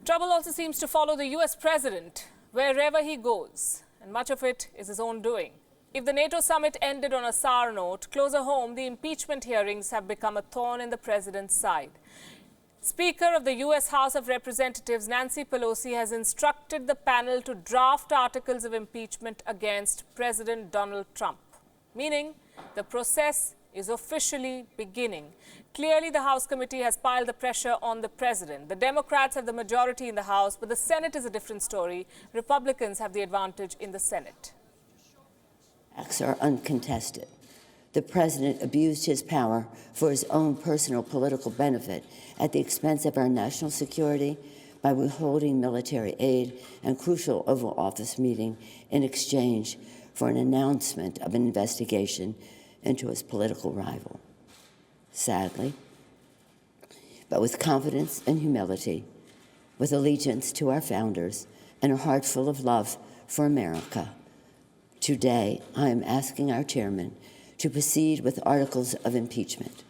Trouble also seems to follow the US president wherever he goes, and much of it is his own doing. If the NATO summit ended on a sour note, closer home, the impeachment hearings have become a thorn in the president's side. Speaker of the US House of Representatives Nancy Pelosi has instructed the panel to draft articles of impeachment against President Donald Trump, meaning the process is officially beginning. Clearly, the House committee has piled the pressure on the president. The Democrats have the majority in the House, but the Senate is a different story. Republicans have the advantage in the Senate. Acts are uncontested. The president abused his power for his own personal political benefit at the expense of our national security by withholding military aid and crucial Oval Office meeting in exchange for an announcement of an investigation into his political rival. Sadly, but with confidence and humility, with allegiance to our founders and a heart full of love for America, today I am asking our chairman to proceed with articles of impeachment.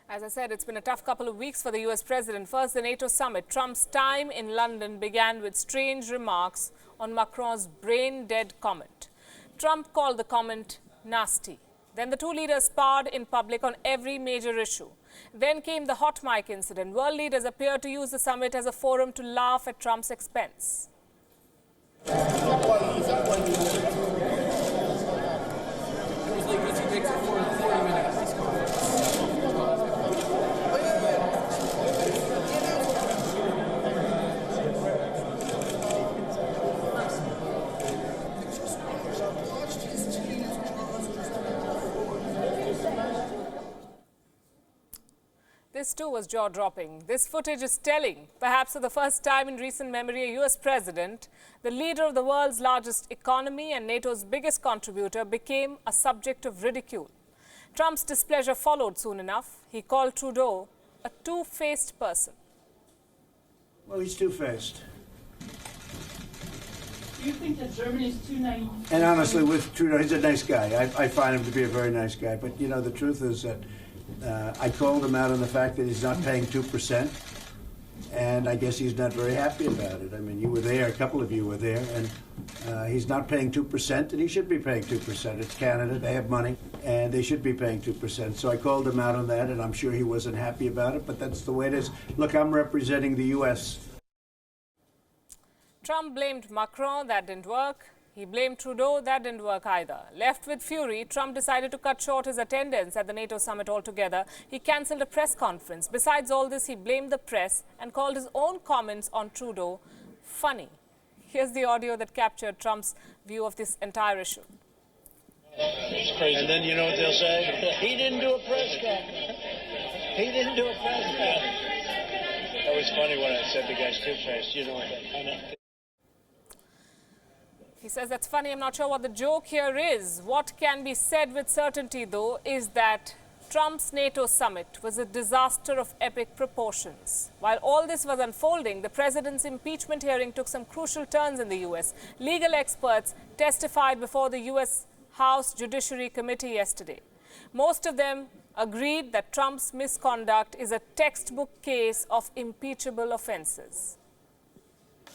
As I said, it's been a tough couple of weeks for the US president. First, the NATO summit. Trump's time in London began with strange remarks on Macron's brain-dead comment. Trump called the comment nasty. Then the two leaders sparred in public on every major issue. Then came the hot mic incident. World leaders appeared to use the summit as a forum to laugh at Trump's expense. This too was jaw-dropping. This footage is telling. Perhaps for the first time in recent memory, a US president, the leader of the world's largest economy and NATO's biggest contributor, became a subject of ridicule. Trump's displeasure followed soon enough. He called Trudeau a two-faced person. Well, he's two-faced. Do you think that Germany's too naive? And honestly, with Trudeau, he's a nice guy. I find him to be a very nice guy. But, you know, the truth is that I called him out on the fact that he's not paying 2%, and I guess he's not very happy about it. I mean, you were there, a couple of you were there, and he's not paying 2%, and he should be paying 2%. It's Canada, they have money, and they should be paying 2%. So I called him out on that, and I'm sure he wasn't happy about it, but that's the way it is. Look, I'm representing the U.S. Trump blamed Macron, that didn't work. He blamed Trudeau, that didn't work either. Left with fury, Trump decided to cut short his attendance at the NATO summit altogether. He cancelled a press conference. Besides all this, he blamed the press and called his own comments on Trudeau funny. Here's the audio that captured Trump's view of this entire issue. It's crazy. And then you know what they'll say? He didn't do a press conference. He didn't do a press conference. That was funny when I said the guy's two-faced. You know what I know. He says that's funny. I'm not sure what the joke here is. What can be said with certainty, though, is that Trump's NATO summit was a disaster of epic proportions. While all this was unfolding, the president's impeachment hearing took some crucial turns in the U.S. Legal experts testified before the U.S. House Judiciary Committee yesterday. Most of them agreed that Trump's misconduct is a textbook case of impeachable offenses.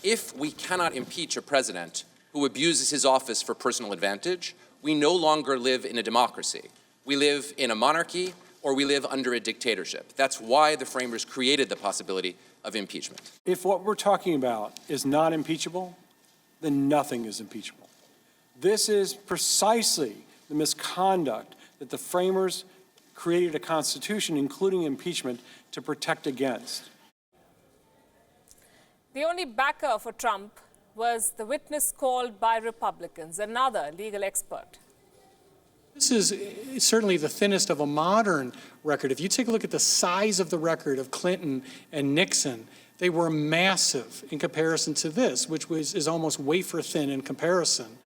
If we cannot impeach a president who abuses his office for personal advantage, we no longer live in a democracy. We live in a monarchy, or we live under a dictatorship. That's why the framers created the possibility of impeachment. If what we're talking about is not impeachable, then nothing is impeachable. This is precisely the misconduct that the framers created a constitution, including impeachment, to protect against. The only backer for Trump was the witness called by Republicans, another legal expert. This is certainly the thinnest of a modern record. If you take a look at the size of the record of Clinton and Nixon, they were massive in comparison to this, which is almost wafer thin in comparison.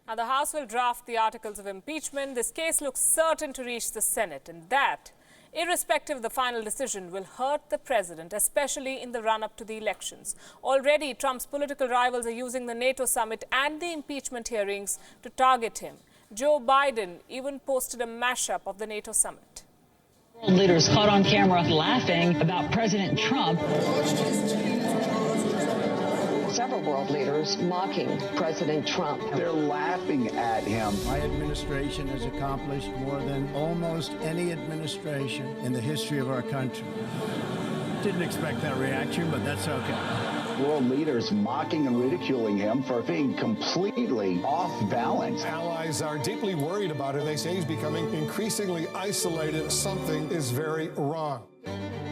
Now, the House will draft the articles of impeachment. This case looks certain to reach the Senate, and that, irrespective of the final decision, will hurt the president, especially in the run-up to the elections. Already, Trump's political rivals are using the NATO summit and the impeachment hearings to target him. Joe Biden even posted a mashup of the NATO summit. World leaders caught on camera laughing about President Trump. Several world leaders mocking President Trump. They're laughing at him. My administration has accomplished more than almost any administration in the history of our country. Didn't expect that reaction, but that's okay. World leaders mocking and ridiculing him for being completely off balance. Allies are deeply worried about it. They say he's becoming increasingly isolated. Something is very wrong.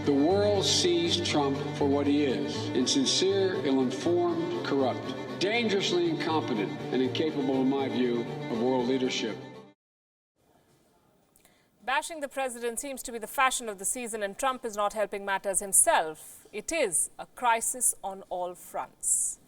The world sees Trump for what he is: insincere, ill-informed, corrupt, dangerously incompetent, and incapable, in my view, of world leadership. Bashing the president seems to be the fashion of the season, and Trump is not helping matters himself. It is a crisis on all fronts.